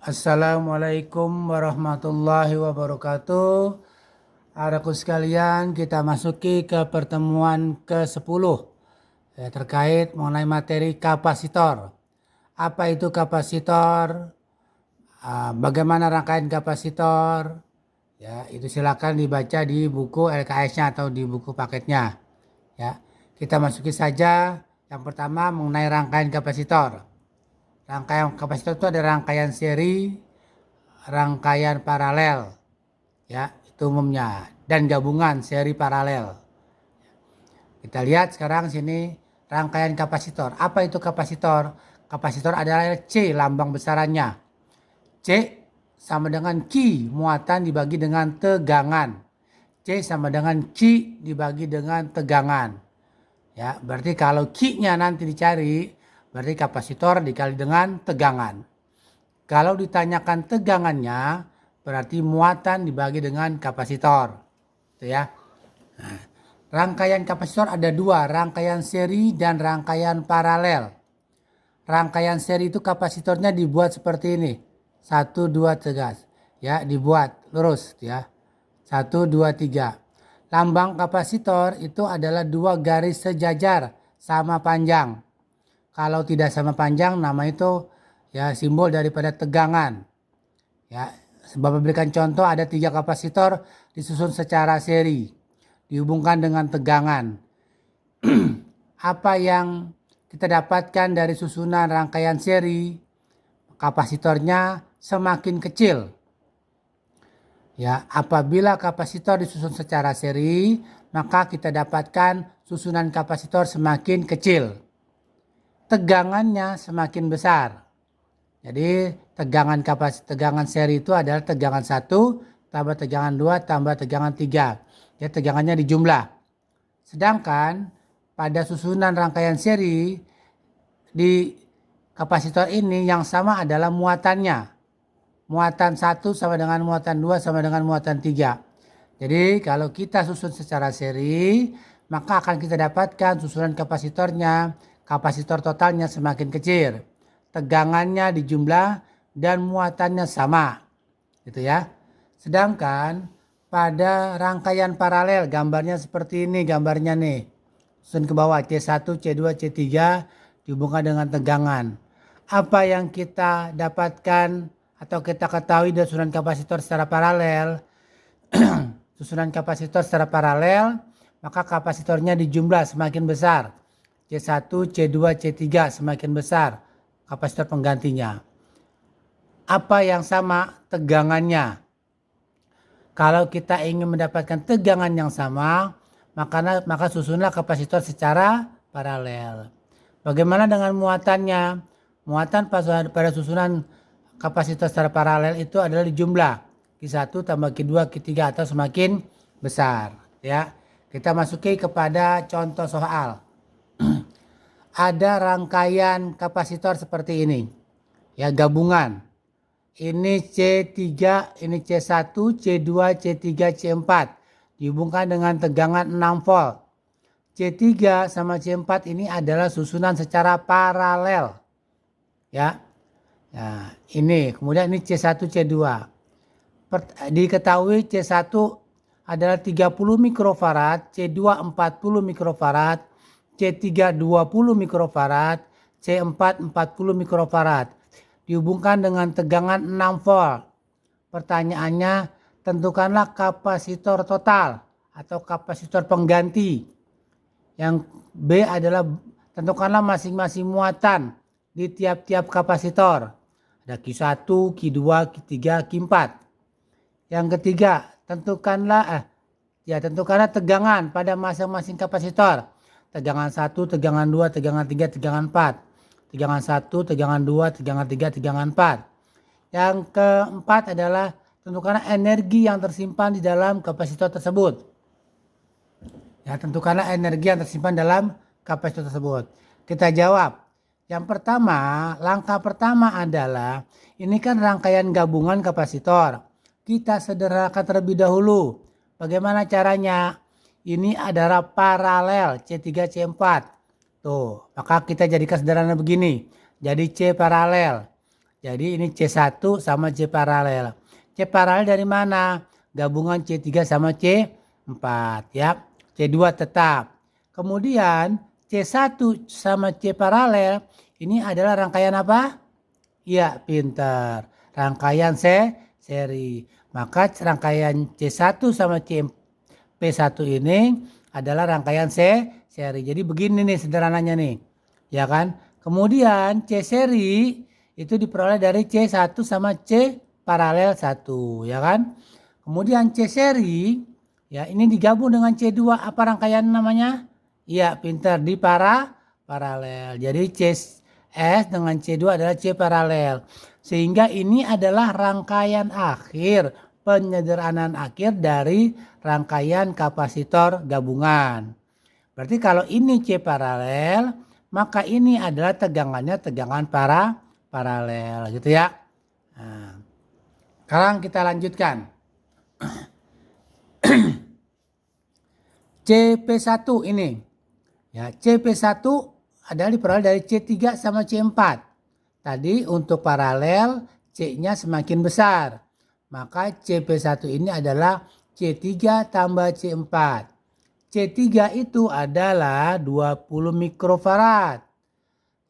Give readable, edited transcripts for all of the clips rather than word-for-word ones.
Assalamualaikum warahmatullahi wabarakatuh. Adakah sekalian, kita masuki ke pertemuan ke-10 terkait mengenai materi kapasitor. Apa itu kapasitor? Bagaimana rangkaian kapasitor? Ya, itu silakan dibaca di buku LKS-nya atau di buku paketnya. Ya, kita masuki saja yang pertama mengenai rangkaian kapasitor. Rangkaian kapasitor itu ada rangkaian seri, rangkaian paralel, ya itu umumnya, dan gabungan seri paralel. Kita lihat sekarang sini rangkaian kapasitor. Apa itu kapasitor? Kapasitor adalah C lambang besarannya. C sama dengan Q muatan dibagi dengan tegangan. C sama dengan Q dibagi dengan tegangan. Ya, berarti kalau Q-nya nanti dicari, berarti kapasitor dikali dengan tegangan. Kalau ditanyakan tegangannya, berarti muatan dibagi dengan kapasitor. Itu ya. Nah, rangkaian kapasitor ada dua, rangkaian seri dan rangkaian paralel. Rangkaian seri itu kapasitornya dibuat seperti ini. 1, 2, tegas. Ya, dibuat lurus ya. 1, 2, 3. Lambang kapasitor itu adalah dua garis sejajar sama panjang. Kalau tidak sama panjang, nama itu ya simbol daripada tegangan. Ya, sebab memberikan contoh ada 3 kapasitor disusun secara seri, dihubungkan dengan tegangan. Apa yang kita dapatkan dari susunan rangkaian seri? Kapasitornya semakin kecil. Ya, apabila kapasitor disusun secara seri, maka kita dapatkan susunan kapasitor semakin kecil. Tegangannya semakin besar. Jadi tegangan seri itu adalah tegangan 1 tambah tegangan 2 tambah tegangan 3. Ya, tegangannya dijumlah. Sedangkan pada susunan rangkaian seri di kapasitor ini yang sama adalah muatannya. Muatan 1 sama dengan muatan 2 sama dengan muatan 3. Jadi kalau kita susun secara seri, maka akan kita dapatkan susunan kapasitornya, kapasitor totalnya semakin kecil. Tegangannya dijumlah dan muatannya sama. Gitu ya. Sedangkan pada rangkaian paralel gambarnya seperti ini gambarnya nih. Susun ke bawah C1, C2, C3 dihubungkan dengan tegangan. Apa yang kita dapatkan atau kita ketahui dari susunan kapasitor secara paralel? Susunan kapasitor secara paralel, maka kapasitornya dijumlah semakin besar. C1, C2, C3 semakin besar kapasitor penggantinya. Apa yang sama? Tegangannya. Kalau kita ingin mendapatkan tegangan yang sama, maka susunlah kapasitor secara paralel. Bagaimana dengan muatannya? Muatan pada susunan kapasitor secara paralel itu adalah dijumlah. Q1 tambah Q2, Q3 atau semakin besar. Ya, kita masuki kepada contoh soal. Ada rangkaian kapasitor seperti ini. Ya, gabungan. Ini C3, ini C1, C2, C3, C4. Dihubungkan dengan tegangan 6 volt. C3 sama C4 ini adalah susunan secara paralel. Ya. Nah, ini kemudian ini C1, C2. Diketahui C1 adalah 30 mikrofarad, C2 40 mikrofarad, C3 20 mikrofarad, C4 40 mikrofarad. Dihubungkan dengan tegangan 6 volt. Pertanyaannya, tentukanlah kapasitor total atau kapasitor pengganti. Yang B adalah tentukanlah masing-masing muatan di tiap-tiap kapasitor. Ada Q1, Q2, Q3, Q4. Yang ketiga, tentukanlah tegangan pada masing-masing kapasitor. Tegangan 1, tegangan 2, tegangan 3, tegangan 4. Tegangan 1, tegangan 2, tegangan 3, tegangan 4. Yang keempat adalah tentukanlah energi yang tersimpan di dalam kapasitor tersebut. Ya, tentukanlah energi yang tersimpan dalam kapasitor tersebut. Kita jawab. Yang pertama, langkah pertama adalah ini kan rangkaian gabungan kapasitor. Kita sederhanakan terlebih dahulu. Bagaimana caranya? Ini adalah paralel C3, C4. Tuh, maka kita jadikan sederhana begini. Jadi C paralel. Jadi ini C1 sama C paralel. C paralel dari mana? Gabungan C3 sama C4 ya. C2 tetap. Kemudian C1 sama C paralel ini adalah rangkaian apa? Iya, pintar. Rangkaian seri. Maka rangkaian C1 sama P1 ini adalah rangkaian seri. Jadi begini nih sederhananya nih. Ya kan? Kemudian C seri itu diperoleh dari C1 sama C paralel 1, ya kan? Kemudian C seri ya ini digabung dengan C2, apa rangkaian namanya? Iya, pintar, di paralel. Jadi CS dengan C2 adalah C paralel. Sehingga ini adalah rangkaian akhir, penyederhanaan akhir dari rangkaian kapasitor gabungan. Berarti kalau ini C paralel, maka ini adalah tegangannya tegangan paralel gitu ya. Nah, sekarang kita lanjutkan. CP1 ini. Ya, CP1 adalah diperoleh dari C3 sama C4. Tadi untuk paralel C-nya semakin besar. Maka CP1 ini adalah C3 tambah C4. C3 itu adalah 20 mikrofarad.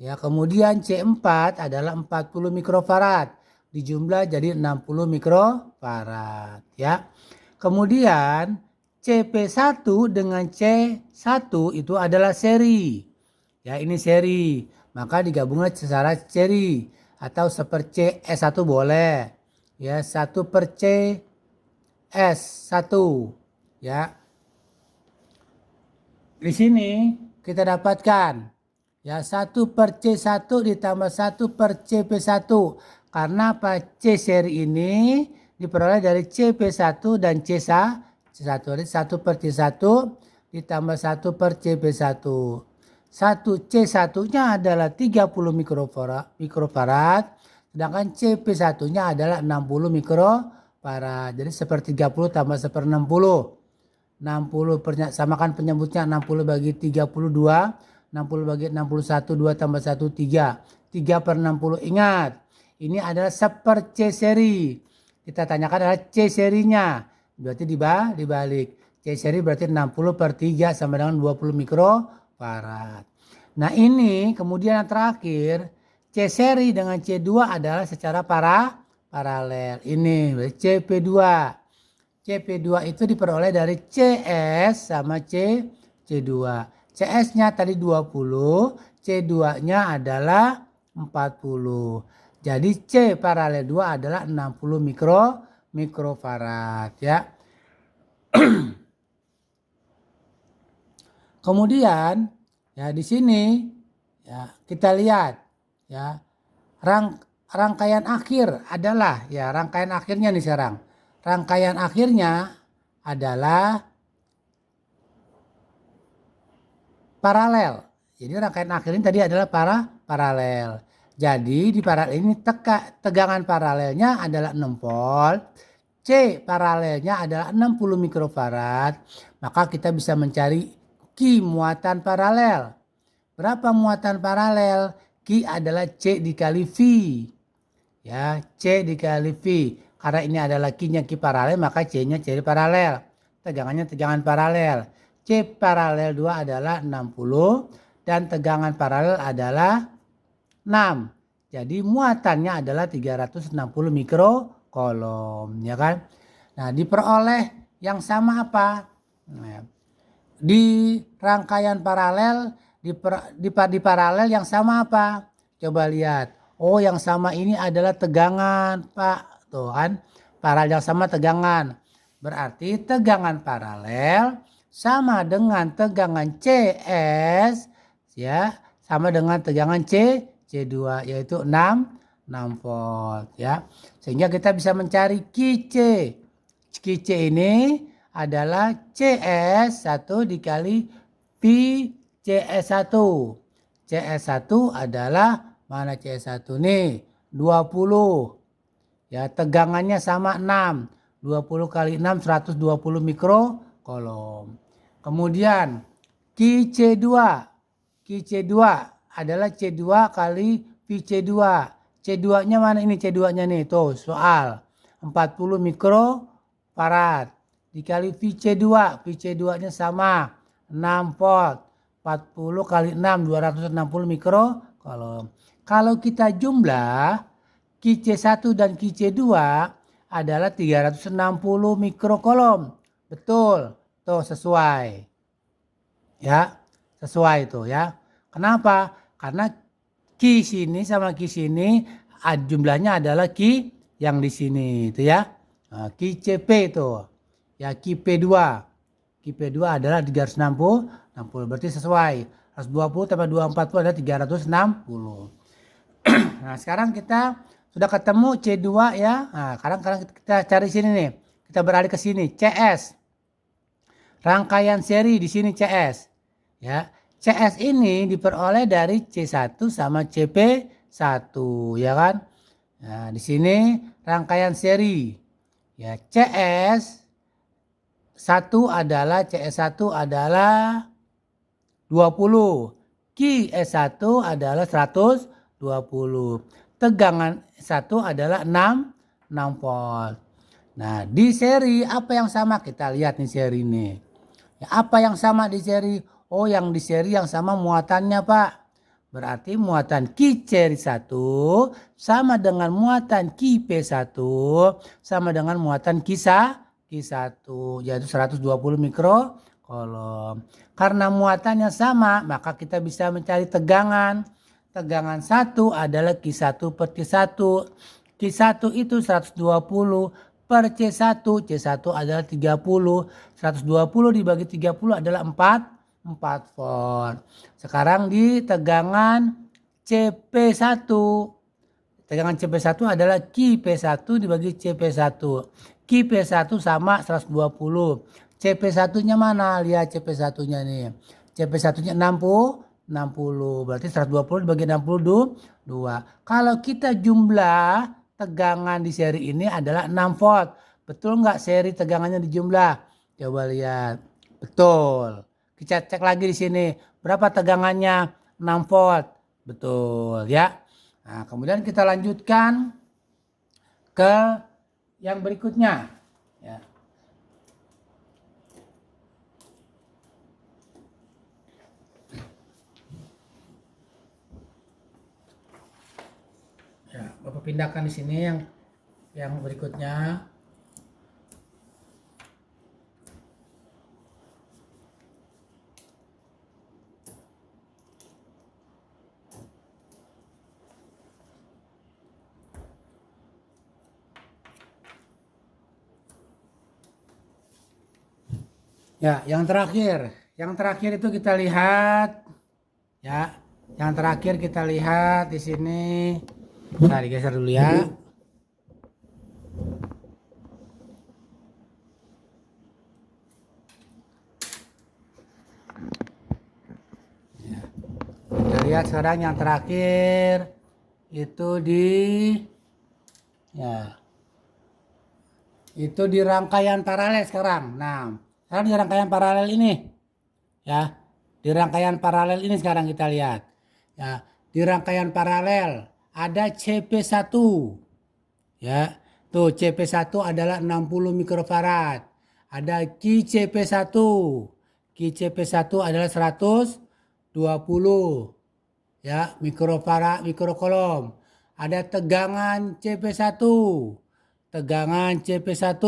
Ya, kemudian C4 adalah 40 mikrofarad. Dijumlah jadi 60 mikrofarad ya. Kemudian CP1 dengan C1 itu adalah seri. Ya, ini seri. Maka digabungkan secara seri atau seper CS1 boleh. Ya, 1 per CS1 ya. Di sini kita dapatkan ya 1 per C1 ditambah 1 per CP1. Karena apa? C seri ini diperoleh dari CP1 dan C1. Jadi 1 per C1 ditambah 1 per CP1. 1 C1-nya adalah 30 mikrofarad. Sedangkan CP1-nya adalah 60 mikrofarad. Jadi seper 30 tambah seper 60. 60 samakan penyebutnya 60 bagi 32. 60 bagi 61, 2 tambah 1, 3. 3 per 60. Ingat, ini adalah seper C seri. Kita tanyakan adalah C serinya. Berarti dibalik. C seri berarti 60 per 3 sama dengan 20 mikrofarad. Nah ini kemudian yang terakhir. C seri dengan C2 adalah secara paralel. Ini CP2. CP2 itu diperoleh dari CS sama C2. CS-nya tadi 20, C2-nya adalah 40. Jadi C paralel 2 adalah 60 mikrofarad ya. Kemudian ya di sini ya kita lihat ya rangkaian akhir adalah ya rangkaian akhirnya nih sekarang. Rangkaian akhirnya adalah paralel. Jadi rangkaian akhirnya tadi adalah paralel. Jadi di paralel ini tegangan paralelnya adalah 6 volt. C paralelnya adalah 60 mikrofarad. Maka kita bisa mencari Q muatan paralel. Berapa muatan paralel? Q adalah C dikali V. Ya, C dikali V. Karena ini adalah Q-nya Q paralel, maka C-nya C paralel. Tegangannya tegangan paralel. C paralel 2 adalah 60 dan tegangan paralel adalah 6. Jadi muatannya adalah 360 mikrocoulomb, ya kan? Nah, diperoleh yang sama apa? Nah, di rangkaian paralel di paralel yang sama apa? Coba lihat. Oh, yang sama ini adalah tegangan, Pak. Tuh kan, paralel yang sama tegangan. Berarti tegangan paralel sama dengan tegangan CS ya, sama dengan tegangan C2 yaitu 6 volt ya. Sehingga kita bisa mencari QC. QC ini adalah CS1 dikali V CS1. CS1 adalah mana CS1 nih? 20. Ya, tegangannya sama 6. 20 kali 6 120 mikrocoulomb. Kemudian QC2. QC2 adalah C2 kali VC2. C2-nya mana ini? C2-nya nih, tuh soal 40 mikrofarad dikali VC2. VC2-nya sama 6 volt. 40 kali 6 260 mikrokolom. Kalau kita jumlah QC1 dan QC2 adalah 360 mikrokolom. Betul, tuh sesuai. Ya, sesuai tuh ya. Kenapa? Karena Q sini sama Q sini jumlahnya adalah Q yang di sini itu ya. Nah, QCP itu. Ya QP2. QP2 adalah 360, 60 berarti sesuai. 120 tambah 240 adalah 360. Nah, sekarang kita sudah ketemu C2 ya. Nah, sekarang kita cari sini nih. Kita beralih ke sini, CS. Rangkaian seri di sini CS. Ya, CS ini diperoleh dari C1 sama CP1 ya kan. Nah, di sini rangkaian seri. Ya, CS1 adalah 20. QS1 adalah 120. Tegangan 1 adalah 6 volt. Nah, di seri apa yang sama? Kita lihat nih seri ini. Ya, apa yang sama di seri? Oh, yang di seri yang sama muatannya, Pak. Berarti muatan Q seri 1 sama dengan muatan QP1 sama dengan muatan Q1 yaitu 120 mikrokolom. Karena muatannya sama, maka kita bisa mencari tegangan. Tegangan 1 adalah Q1 per C1. Q1 itu 120 per C1. C1 adalah 30. 120 dibagi 30 adalah 4 volt. Sekarang di tegangan CP1. Tegangan CP1 adalah QP1 dibagi CP1. QP1 sama 120. CP1-nya mana? Lihat CP1-nya nih. CP1-nya 60. Berarti 120 dibagi 62. Kalau kita jumlah tegangan di seri ini adalah 6 volt. Betul nggak seri tegangannya dijumlah? Coba lihat. Betul. Kita cek lagi di sini. Berapa tegangannya? 6 volt. Betul ya. Nah, kemudian kita lanjutkan ke yang berikutnya. Ya. Ya, Bapak pindahkan di sini yang berikutnya. Ya, yang terakhir itu kita lihat ya. Yang terakhir kita lihat di sini. Nah, digeser dulu ya. Kita lihat sekarang yang terakhir itu di rangkaian paralel sekarang. Nah, sekarang di rangkaian paralel ini ya. Di rangkaian paralel ini sekarang kita lihat. Ya, di rangkaian paralel ada CP1. Ya. Tuh CP1 adalah 60 mikrofarad. Ada QCP1. QCP1 adalah 120 ya mikrokolom. Ada tegangan CP1. Tegangan CP1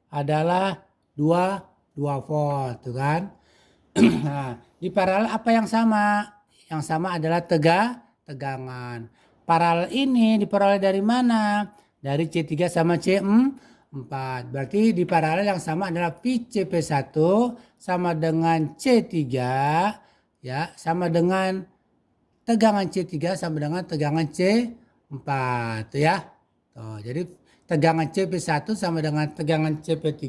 adalah 2 volt, tuh kan? Nah, di paralel apa yang sama? Yang sama adalah tegangan. Paralel ini diperoleh dari mana? Dari C3 sama C4. Berarti di paralel yang sama adalah VCP1 sama dengan C3 ya, sama dengan tegangan C3 sama dengan tegangan C4 ya. Tuh, jadi tegangan CP1 sama dengan tegangan CP3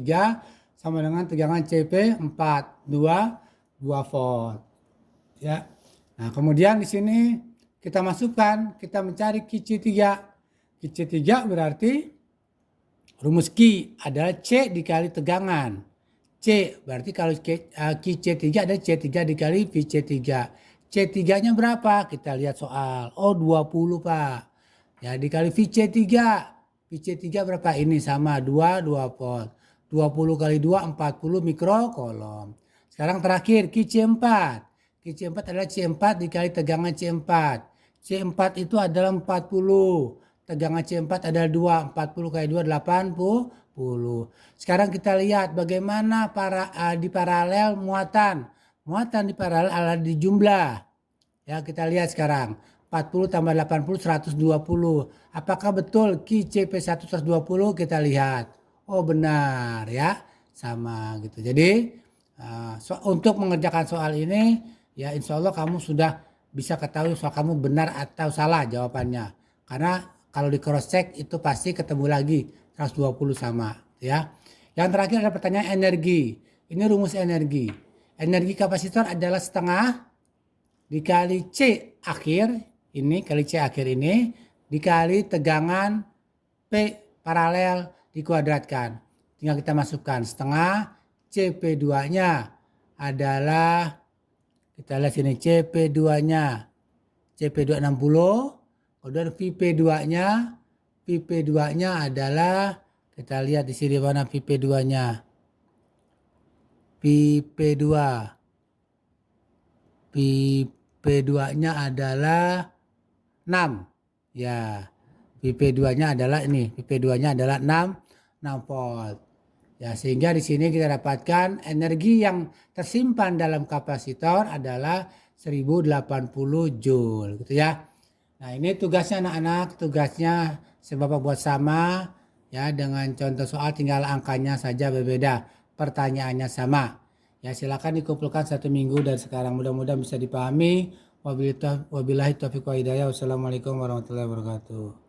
sama dengan tegangan CP4 2 volt ya. Nah, kemudian di sini kita masukkan, kita mencari QC3. QC3 berarti rumus Q adalah C dikali tegangan. C berarti kalau QC3 ada C3 dikali VC3. C3-nya berapa? Kita lihat soal. Oh, 20, Pak. Ya, dikali VC3. VC3 berapa? Ini sama 2 volt. 20 kali 2 40 mikrocoulomb. Sekarang terakhir QC4. QC4 adalah C4 dikali tegangan C4. C4 itu adalah 40. Tegangan C4 adalah 2. 40 kali 2 80. Sekarang kita lihat bagaimana di paralel muatan. Muatan di paralel adalah di jumlah. Ya, kita lihat sekarang. 40 tambah 80 120. Apakah betul QCP1 120? Kita lihat. Oh, benar ya. Sama gitu. Jadi untuk mengerjakan soal ini ya insya Allah kamu sudah bisa ketahui soal kamu benar atau salah jawabannya. Karena kalau di cross check itu pasti ketemu lagi 120 sama ya. Yang terakhir ada pertanyaan energi. Ini rumus energi. Energi kapasitor adalah setengah dikali C akhir ini kali C akhir ini dikali tegangan P paralel dikuadratkan. Tinggal kita masukkan setengah CP2-nya adalah kita lihat sini CP2-nya CP2 60, kemudian VP2-nya adalah kita lihat di sini mana VP2-nya. VP2-nya adalah 6 ya, VP2-nya adalah ini, VP2-nya adalah 6 volt ya, sehingga di sini kita dapatkan energi yang tersimpan dalam kapasitor adalah 1080 joule gitu ya. Nah, ini tugasnya anak-anak, tugasnya Bapak buat sama ya, dengan contoh soal tinggal angkanya saja berbeda, pertanyaannya sama ya. Silakan dikumpulkan 1 minggu dari sekarang, mudah-mudahan bisa dipahami. Wabillahi taufiq wa hidayah. Wassalamualaikum warahmatullahi wabarakatuh.